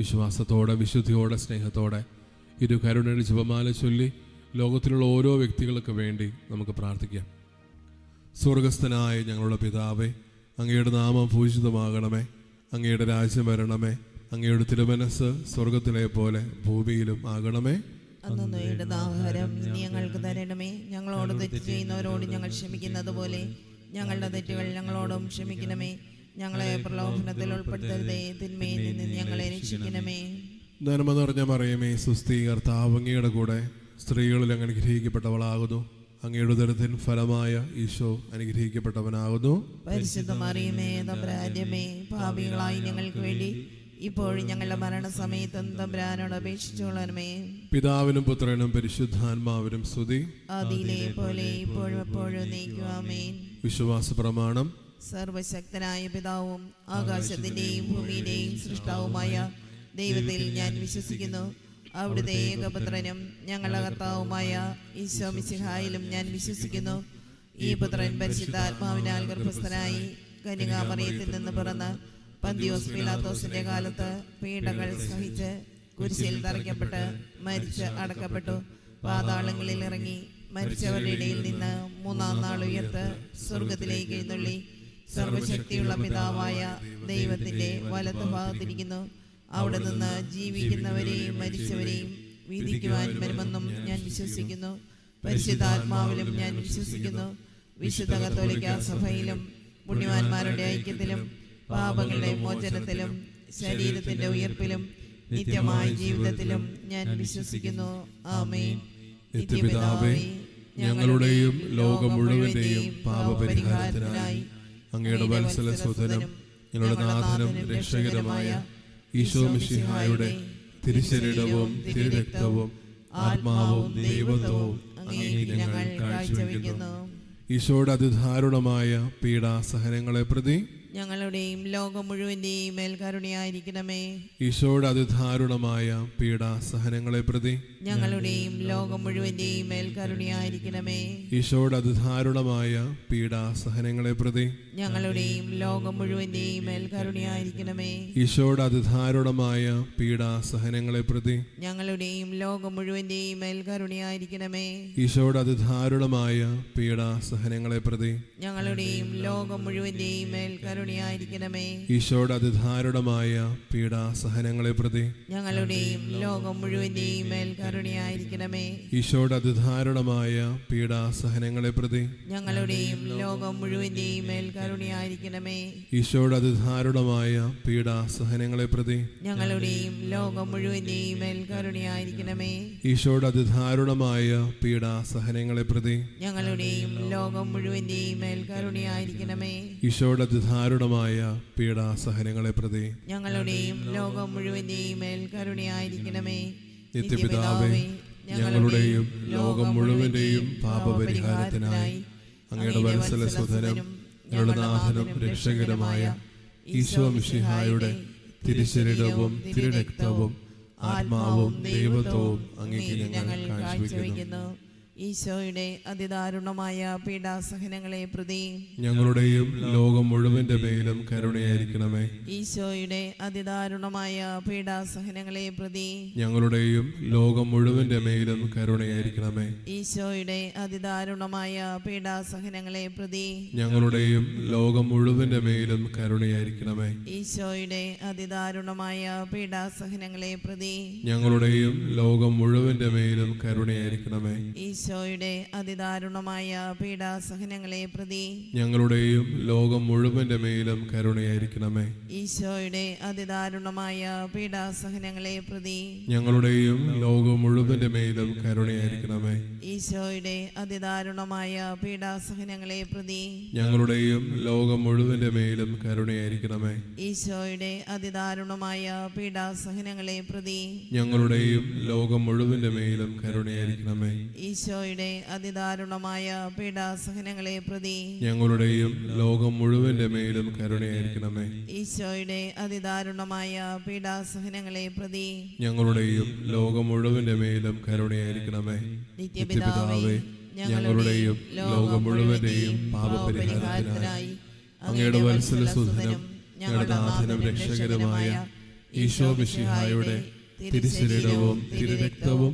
വിശ്വാസത്തോടെ, വിശുദ്ധിയോടെ, സ്നേഹത്തോടെ ഇരു കരുണയുടെ ജപമാല ചൊല്ലി ലോകത്തിലുള്ള ഓരോ വ്യക്തികൾക്ക് വേണ്ടി നമുക്ക് പ്രാർത്ഥിക്കാം. സ്വർഗസ്ഥനായ ഞങ്ങളുടെ പിതാവേ, അങ്ങയുടെ നാമം പൂജിതമാകണമേ. അങ്ങയുടെ രാജ്യം വരണമേ. അങ്ങയുടെ തിരുമനസ് സ്വർഗത്തിലെ പോലെ ഭൂമിയിലും ആകണമേ. അന്നു വേണ്ടുന്ന ആഹാരം ഇനി ഞങ്ങൾക്ക് തരണമേ. ഞങ്ങളോട് തെറ്റ് ചെയ്യുന്നവരോട് ഞങ്ങൾ ക്ഷമിക്കുന്നത് പോലെ ഞങ്ങളുടെ തെറ്റുകൾ ഞങ്ങളോടും ക്ഷമിക്കണമേ. ഞങ്ങളെ പ്രലോഭനത്തിൽ ഉൾപ്പെടുത്തരുതേ, തിന്മയിൽ നിന്ന് ഞങ്ങളെ രക്ഷിക്കണമേ. നന്മ നിറഞ്ഞ മറിയമേ, സുസ്ഥി, കർത്താവ് അങ്ങയുടെ കൂടെ സ്ത്രീകളിൽ അങ്ങ് അനുഗ്രഹിക്കപ്പെട്ടവളാകുന്നു. അങ്ങയുടെ ഉദരത്തിൻ ഫലമായ ഈശോ അനുഗ്രഹിക്കപ്പെട്ടവനാകുന്നു. പരിശുദ്ധ മറിയമേ, തമ്പുരാന്റമ്മേ, പാപികളായി ഞങ്ങൾക്ക് വേണ്ടി ഇപ്പോഴും ഞങ്ങളുടെ മരണസമയത്തും തമ്പുരാനോട് അപേക്ഷിച്ചുകൊള്ളണമേ. പിതാവിനും പുത്രനും പരിശുദ്ധാത്മാവിനും സ്തുതി. ആദിയിലെ പോലെ ഇപ്പോഴും എപ്പോഴും എന്നേക്കും ആമേൻ. വിശ്വാസ പ്രമാണം. സർവശക്തനായ പിതാവും ആകാശത്തിന്റെയും ഭൂമിയുടെയും സൃഷ്ടാവുമായ ദൈവത്തിൽ ഞാൻ വിശ്വസിക്കുന്നു. അവിടുത്തെ ഏകപുത്രനും ഞങ്ങളുടെ കർത്താവുമായ ഈശോ മിശിഹായിലും ഞാൻ വിശ്വസിക്കുന്നു. ഈ പുത്രൻ പരിശുദ്ധാത്മാവിനാൽ ഗർഭസ്ഥനായി കന്യകാമറിയത്തിൽ നിന്ന് പിറന്ന് പന്തിയോസ് പീലാത്തോസിന്റെ കാലത്ത് പീഡകൾ സഹിച്ച് കുരിശിൽ തറയ്ക്കപ്പെട്ട് മരിച്ച് അടക്കപ്പെട്ടു. പാതാളങ്ങളിൽ ഇറങ്ങി മരിച്ചവരുടെ ഇടയിൽ നിന്ന് മൂന്നാം നാൾ ഉയർത്ത് സ്വർഗത്തിലേക്ക് എഴുന്നള്ളി സർവശക്തിയുള്ള പിതാവായ ദൈവത്തിന്റെ വലത്ത് ഭാഗത്തിരിക്കുന്നു. അവിടെ നിന്ന് ജീവിക്കുന്നവരെയും മരിച്ചവരെയും വിധിക്കുവാൻ വരുമെന്നും ഞാൻ വിശ്വസിക്കുന്നു. പരിശുദ്ധാത്മാവിലും ഞാൻ വിശ്വസിക്കുന്നു. വിശുദ്ധ കത്തോലിക്കാ സഭയിലും പുണ്യവാന്മാരുടെ ഐക്യത്തിലും പാപങ്ങളുടെ മോചനത്തിലും ശരീരത്തിന്റെ ഉയർപ്പിലും നിത്യമായ ജീവിതത്തിലും ഞാൻ വിശ്വസിക്കുന്നു. ആമേൻ. നിത്യപിതാവേ, ഞങ്ങളുടെയും ലോകം മുഴുവന്റെയും പാപപരിഹാരത്തിനായി അങ്ങയുടെ വത്സലസുതനും ഞങ്ങളുടെ നാഥനും രക്ഷകരമായ ഈശോ മിശിഹായുടെ തിരുശരീരവും തിരുരക്തവും ആത്മാവും ദൈവത്വവും അങ്ങേക്ക് ഞങ്ങൾ കാഴ്ചവെക്കുന്നു. ഈശോയുടെ അതിദാരുണമായ പീഡാസഹനങ്ങളെ പ്രതി ഞങ്ങളുടെയും ലോകം മുഴുവന്റെയും മേൽ കരുണയായിരിക്കണമേ. ഈശോയുടെ അതിദാരുണമായ പീഡാസഹനങ്ങളെ പ്രതി ഞങ്ങളുടെയും ലോകം മുഴുവന്റെയും മേൽ കരുണയായിരിക്കണമേ. ഈശോയുടെ അതിദാരുണമായ പീഡാസഹനങ്ങളെ പ്രതി ഞങ്ങളുടെയും ലോകം മുഴുവന്റെയും മേൽ കരുണയായിരിക്കണമേ. ഈശോയുടെ അതിദാരുണമായ പീഡാസഹനങ്ങളെ പ്രതി ഞങ്ങളുടെയും ലോകം മുഴുവന്റെയും മേൽ കരുണയായിരിക്കണമേ. ഈശോയുടെ അതിദാരുണമായ പീഡാസഹനങ്ങളെ പ്രതി ഞങ്ങളുടെയും ലോകം മുഴുവന്റെയും മേൽ കരുണയായിരിക്കണമേ. ഈശോയുടെ അതിദാരുണമായ പീഡാസഹനങ്ങളെ പ്രതി ഞങ്ങളുടെയും ലോകം മുഴുവന്റെയും മേൽ കരുണയായിരിക്കണമേ. ഈശോയുടെ അതിദാരുണമായ പീഡാസഹനങ്ങളെ പ്രതി ഞങ്ങളുടെയും ലോകം മുഴുവന്റെയും മേൽ കരുണയായിരിക്കണമേ. ഈശോയുടെ അതിദാരുണമായ പീഡാസഹനങ്ങളെ പ്രതി ഞങ്ങളുടെയും ലോകം മുഴുവന്റെയും മേൽ കരുണയായിരിക്കണമേ. ഈശോയുടെ അതിദാരുണമായ പീഡാസഹനങ്ങളെ പ്രതി ഞങ്ങളുടെയും ലോകം മുഴുവന്റെയും മേൽ കരുണയായിരിക്കണമേ. ഈശോയുടെ അതിദാരുണമായ പീഡാസഹനങ്ങളെ പ്രതി ഞങ്ങളുടെയും ലോകം മുഴുവന്റെയും മേൽ കരുണയായിരിക്കണമേ. നിത്യപിതാവേ, ഞങ്ങളുടെയും ലോകം മുഴുവന്റെയും പാപപരിഹാരത്തിനായി അങ്ങയുടെ വത്സലസുതനും ഞങ്ങളുടെ നാഥനും രക്ഷകരമായ ഈശോ മിശിഹായുടെ തിരുശരീരവും തിരുരക്തവും ആത്മാവും ദൈവത്വവും അങ്ങേക്ക് ഞങ്ങൾ കാഴ്ചവെക്കുന്നു. ഈശോയുടെ അതിദാരുണമായ പീഡാസഹനങ്ങളെ പ്രതി ഞങ്ങളുടെയും ലോകം മുഴുവന്റെ മേലും കരുണയായിരിക്കണമേ. ഈശോയുടെ അതിദാരുണമായ പീഡാസഹനങ്ങളെ പ്രതി ഞങ്ങളുടെയും ലോകം മുഴുവന്റെ മേലും കരുണയായിരിക്കണമേ. ഈശോയുടെ അതിദാരുണമായ പീഡാസഹനങ്ങളെ പ്രതി ഞങ്ങളുടെയും ലോകം മുഴുവന്റെ മേലും കരുണയായിരിക്കണമേ. ഈശോയുടെ അതിദാരുണമായ പീഡാസഹനങ്ങളെ പ്രതി ഞങ്ങളുടെയും ലോകം മുഴുവന്റെ മേലും കരുണയായിരിക്കണമേ. ഈശോയുടെ അതിദാരുണമായ പീഡാസഹനങ്ങളെ പ്രതി ഞങ്ങളുടെയും ലോകം മുഴുവന്റെ മേലും കരുണയായിരിക്കണമേ. ഈശോയുടെ അതിദാരുണമായ പീഡാസഹനങ്ങളെ പ്രതി ഞങ്ങളുടെയും ലോകം മുഴുവന്റെ മേലും കരുണയായിരിക്കണമേ. ഈശോയുടെ അതിദാരുണമായ പീഡാസഹനങ്ങളെ പ്രതി ഞങ്ങളുടെയും ലോകം മുഴുവന്റെ മേലും കരുണയായിരിക്കണമേ. ഈശോയുടെ അതിദാരുണമായ പീഡാസഹനങ്ങളെ പ്രതി ഞങ്ങളുടെയും ലോകം മുഴുവന്റെ മേലും കരുണയായിരിക്കണമേ. ഈശോയുടെ അതിദാരുണമായ പീഡാസഹനങ്ങളെ പ്രതി ഞങ്ങളുടെയും ലോകം മുഴുവന്റെ മേലും കരുണയായിരിക്കണമേ. ഈശോയുടെ അതിദാരുണമായ പീഡാസഹനങ്ങളെ പ്രതി ഞങ്ങളുടെയും ലോകം മുഴുവന്റെ മേലും കരുണയായിരിക്കണമേ. നിത്യപിതാവേ, ഞങ്ങളുടെയും ലോകം മുഴുവന്റെയും പാപപരിഹാരത്തിനായി അങ്ങയുടെ വത്സലസുതനും ഞങ്ങളുടെ നാഥനും രക്ഷകരമായ ഈശോ മിശിഹായുടെ തിരുശരീരവും തിരുരക്തവും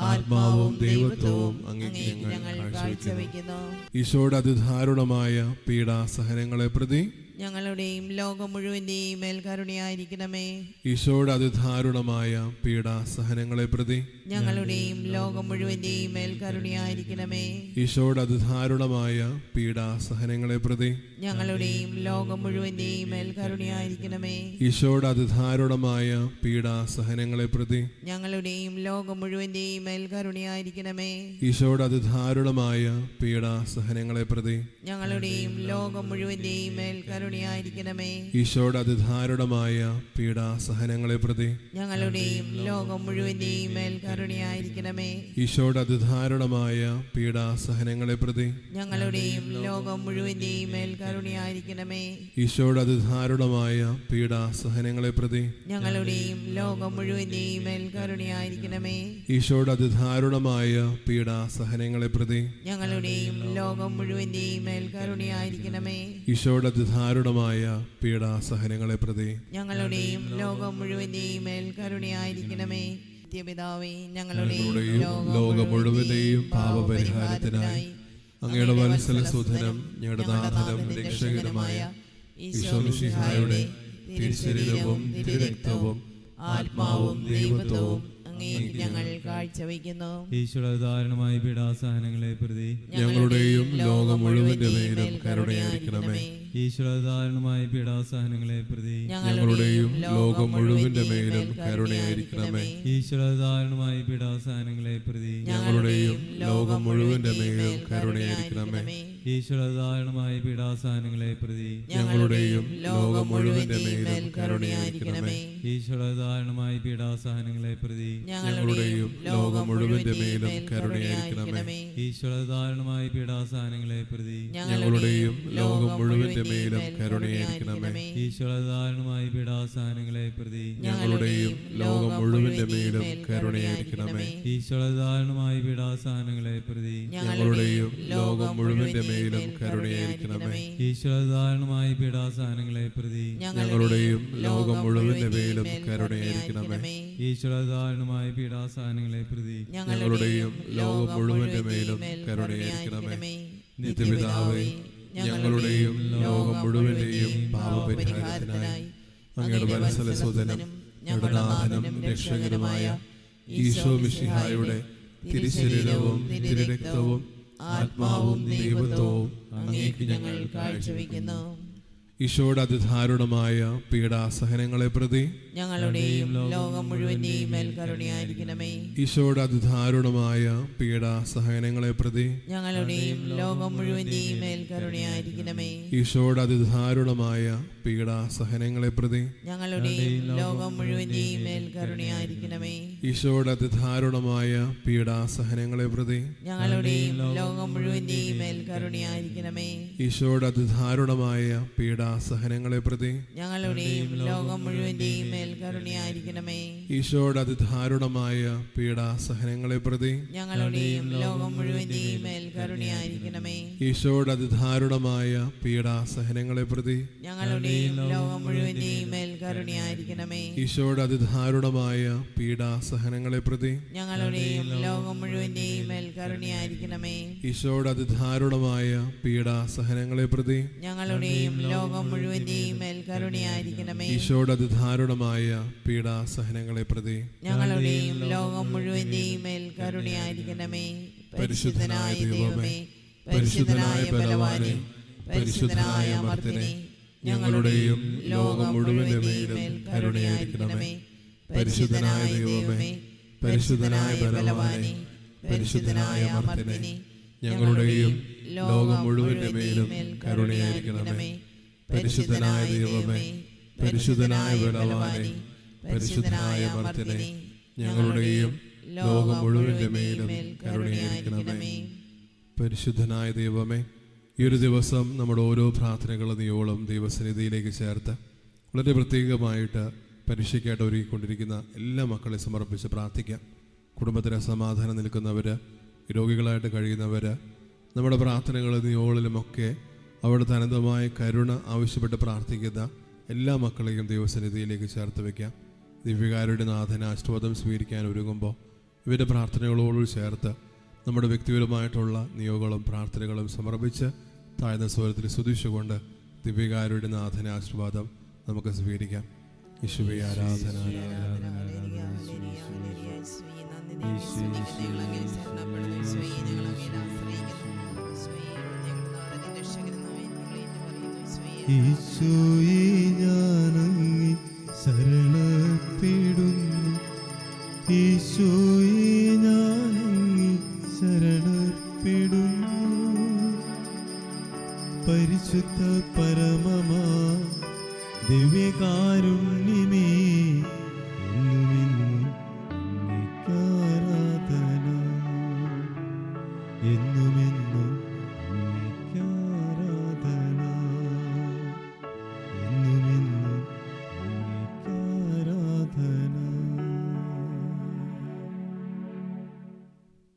ആത്മാവും ദൈവത്വവും അങ്ങേക്ക് ഞങ്ങൾ കാഴ്ചവെക്കുന്നു. ഈശോയുടെ അതിദാരുണമായ പീഡാസഹനങ്ങളെ പ്രതി ഞങ്ങളുടെയും ലോകം മുഴുവന്റെയും മേൽ കരുണയായിരിക്കണമേ. ഈശോയുടെ അതിദാരുണമായ പീഡാസഹനങ്ങളെ പ്രതി ഞങ്ങളുടെയും ലോകം മുഴുവന്റെയും മേൽ കരുണയായിരിക്കണമേ. ഈശോയുടെ അതിദാരുണമായ പീഡാസഹനങ്ങളെ പ്രതി ഞങ്ങളുടെയും ലോകം മുഴുവന്റെയും മേൽ കരുണയായിരിക്കണമേ. ഈശോയുടെ അതിദാരുണമായ പീഡാസഹനങ്ങളെ പ്രതി ഞങ്ങളുടെയും ലോകം മുഴുവന്റെയും മേൽ കരുണയായിരിക്കണമേ. ഈശോയുടെ അതിദാരുണമായ പീഡാസഹനങ്ങളെ പ്രതി ഞങ്ങളുടെയും ലോകം മുഴുവന്റെയും മേൽ കരുണയായിരിക്കണമേ. ഈശോയുടെ അതിദാരുണമായ പീഡാസഹനങ്ങളെ പ്രതി ഞങ്ങളുടെയും ലോകം മുഴുവന്റെയും മേൽ കരുണയായിരിക്കണമേ. ഈശോയുടെ അതിദാരുണമായ പീഡാസഹനങ്ങളെ പ്രതി ഞങ്ങളുടെയും ലോകം മുഴുവന്റെയും മേൽ കരുണയായിരിക്കണമേ. ഈശോയുടെ അതിദാരുണമായ പീഡാസഹനങ്ങളെ പ്രതി ഞങ്ങളുടെയും ലോകം മുഴുവന്റെയും മേൽ കരുണയായിരിക്കണമേ. ഈശോയുടെ അതിദാരുണമായ പീഡാസഹനങ്ങളെ പ്രതി ഞങ്ങളുടെയും ലോകം മുഴുവന്റെയും മേൽ കരുണയായിരിക്കണമേ. ഈശോയുടെ അതിദാരുണമായ പീഡാസഹനങ്ങളെ പ്രതി ഞങ്ങളുടെയും ലോകം മുഴുവന്റെയും മേൽ കരുണയായിരിക്കണമേ. നിത്യപിതാവേ, ഞങ്ങളുടെയും ലോകം മുഴുവന്റെയും പാപപരിഹാരത്തിനായി അങ്ങയുടെ വത്സലസുധനം ഞങ്ങളുടെ നാഥനും രക്ഷകനുമായ ഈശോ മിശിഹായുടെ തിരുശരീരവും തിരുരക്തവും ആത്മാവും ദൈവത്വവും അങ്ങേക്ക് ഞങ്ങൾ കാഴ്ചവെക്കുന്നു. ഈശോയുടെ ദാരുണമായ പീഡാസഹനങ്ങളെ പ്രതി ഞങ്ങളുടെയും ലോകം മുഴുവന്റെ മേലും കരുണയായിരിക്കണമേ. ഈശോയുടെ ദാരുണമായ പീഡാസഹനങ്ങളെ പ്രതി ഞങ്ങളുടെയും ലോകം മുഴുവന്റെ മേലും കരുണയായിരിക്കണമേ. ഈശോയുടെ ദാരുണമായ പീഡാസഹനങ്ങളെ പ്രതി ഞങ്ങളുടെയും ലോകം മുഴുവന്റെ മേലും കരുണയായിരിക്കണമേ. ഈശോയുടെ ദാരുണമായ പീഡാസഹനങ്ങളെ പ്രതി ഞങ്ങളുടെയും ലോകം മുഴുവന്റെ മേലും കരുണയായിരിക്കണമേ. ഈശോയുടെ ദാരുണമായ പീഡാസഹനങ്ങളെ പ്രതി ഞങ്ങളുടെയും ലോകം മുഴുവന്റെ മേലും കരുണയായിരിക്കണമേ. ഈശോയുടെ ദാരുണമായ പീഡാസഹനങ്ങളെ പ്രതി ഞങ്ങളുടെയും ലോകം മുഴുവന്റെ മേലും കരുണയായിരിക്കണമേ. ഈശോയുടെ ദാരുണമായ പീഡാസഹനങ്ങളെ പ്രതി ഞങ്ങളുടെയും ലോകം മുഴുവന്റെ മേലും കരുണയായിരിക്കണമേ. ഈശോയുടെ ദാരുണമായ പീഡാസഹനങ്ങളെ പ്രതി ഞങ്ങളുടെയും ലോകം മുഴുവന്റെ മേലും കരുണയായിരിക്കണമേ. ഈശോയുടെ ദാരുണമായ പീഡാസഹനങ്ങളെ പ്രതി ഞങ്ങളുടെയും ലോകം മുഴുവന്റെ മേലും കരുണയായിരിക്കണമേ. ഈശോയുടെ ദാരുണമായ പീഡാസഹനങ്ങളെ പ്രതി ഞങ്ങളുടെയും ലോകം മുഴുവന്റെ മേലും കരുണയായിരിക്കണമേ. നിത്യപിതാവേ, ഞങ്ങളുടെയും ലോകം മുഴുവന്റെയും പാപപരിഹാരത്തിനായി അങ്ങയുടെ വത്സലസുധനം ഞങ്ങളുടെ നാഥനും രക്ഷകനുമായ ഈശോ മിശിഹായുടെ തിരുശരീരവും തിരുരക്തവും ആത്മാവും ദൈവത്വവും അങ്ങേക്ക് ഞങ്ങൾ കാഴ്ചവെക്കുന്നു. ഈശോയുടെ അതിദാരുണമായ പീഡാസഹനങ്ങളെ പ്രതി ഞങ്ങളുടെയും ലോകം മുഴുവന്റെയും മേൽ കരുണയായിരിക്കണമേ. ഈശോയുടെ അതിദാരുണമായ പീഡാസഹനങ്ങളെ പ്രതി ഞങ്ങളുടെയും ലോകം മുഴുവന്റെയും മേൽ കരുണയായിരിക്കണമേ. ഈശോയുടെ അതിദാരുണമായ പീഡാസഹനങ്ങളെ പ്രതി ഞങ്ങളുടെയും ലോകം മുഴുവന്റെയും മേൽ കരുണയായിരിക്കണമേ. ഈശോയുടെ അതിദാരുണമായ പീഡാസഹനങ്ങളെ പ്രതി ഞങ്ങളുടെയും ലോകം മുഴുവന്റെയും മേൽ കരുണയായിരിക്കണമേ. ഈശോയുടെ അതിദാരുണമായ പീഡാസഹനങ്ങളെ പ്രതി ഞങ്ങളുടെയും ലോകം മുഴുവന്റെയും മേൽ കരുണയായിരിക്കണമേ. ഈശോയുടെ അതിദാരുണമായ പീഡാസഹനങ്ങളെ പ്രതി ഞങ്ങളുടെയും ലോകം മുഴുവന്റെയും മേൽ കരുണയായിരിക്കണമേ. ഈശോയുടെ അതിദാരുണമായ പീഡാസഹനങ്ങളെ പ്രതി ഞങ്ങളുടെയും ലോകം മുഴുവന്റെയും മേൽ കരുണയായിരിക്കണമേ. ഈശോയുടെ അതിദാരുണമായ പീഡാസഹനങ്ങളെ പ്രതി ഞങ്ങളുടെയും ലോകം മുഴുവന്റെയും മേൽ കരുണയായിരിക്കണമേ. ഈശോയുടെ അതിദാരുണമായ പീഡാസഹനങ്ങളെ പ്രതി ഞങ്ങളുടെയും ലോകം മുഴുവന്റെയും മേൽ കരുണയായിരിക്കണമേ. ഈശോയുടെ അതിദാരുണമായ പീഡാസഹനങ്ങളെ പ്രതി ഞങ്ങളുടെയും ലോകം മുഴുവന്റെയും മേൽ കരുണയായിരിക്കണമേ. പരിശുദ്ധനായ ദൈവമേ, പരിശുദ്ധനായ ബലവാനേ, പരിശുദ്ധനായ അമർത്യനേ, ഞങ്ങളുടെയും ലോകം മുഴുവന്റെ മേലും കരുണയായിരിക്കണമേ. പരിശുദ്ധനായ ദൈവമേ, പരിശുദ്ധനായ ബലവാനേ, പരിശുദ്ധനായ അമർത്യനേ, ഞങ്ങളുടെയും ലോകം മുഴുവന്റെ മേലും കരുണയായിരിക്കണമേ. പരിശുദ്ധനായ ദൈവമേ, പരിശുദ്ധനായ ബലവാനേ, പരിശുദ്ധനായ അമർത്യനേ, ഞങ്ങളുടെയും ലോകം മുഴുവന്റെ മേലും കരുണയായിരിക്കണമേ. പരിശുദ്ധനായ ദൈവമേ, ഈ ഒരു ദിവസം നമ്മുടെ ഓരോ പ്രാർത്ഥനകളും നീയോളം ദൈവസന്നിധിയിലേക്ക് ചേർത്ത് വളരെ പ്രത്യേകമായിട്ട് പരീക്ഷയ്ക്കായിട്ട് ഒരുക്കിക്കൊണ്ടിരിക്കുന്ന എല്ലാ മക്കളെ സമർപ്പിച്ച് പ്രാർത്ഥിക്കാം. കുടുംബത്തിന് സമാധാനം നിൽക്കുന്നവർ, രോഗികളായിട്ട് കഴിയുന്നവർ, നമ്മുടെ പ്രാർത്ഥനകളും നീയോളിലുമൊക്കെ അവിടുത്തെ അനന്തമായ കരുണ ആവശ്യപ്പെട്ട് പ്രാർത്ഥിക്കുന്ന എല്ലാ മക്കളെയും ദൈവസന്നിധിയിലേക്ക് ചേർത്ത് വയ്ക്കാം. ദിവ്യകാരുടെ നാഥന ആശീർവാദം സ്വീകരിക്കാൻ ഒരുങ്ങുമ്പോൾ ഇവരുടെ പ്രാർത്ഥനകളോട് ചേർത്ത് നമ്മുടെ വ്യക്തിപരമായിട്ടുള്ള നിയോഗങ്ങളും പ്രാർത്ഥനകളും സമർപ്പിച്ച് താഴ്ന്ന സ്വരത്തിൽ സ്തുതിച്ചുകൊണ്ട് ദിവ്യകാരുടെ നാഥന ആശീർവാദം നമുക്ക് സ്വീകരിക്കാം. യേശുവേ ആരാധന, ഈശോയെ ഞാനങ്ങേ ശരണപ്പെടുന്നു, ഈശോയെ ഞാനങ്ങേ ശരണപ്പെടുന്നു. പരിശുദ്ധ പരമമാ ദിവ്യകാരുണ്യ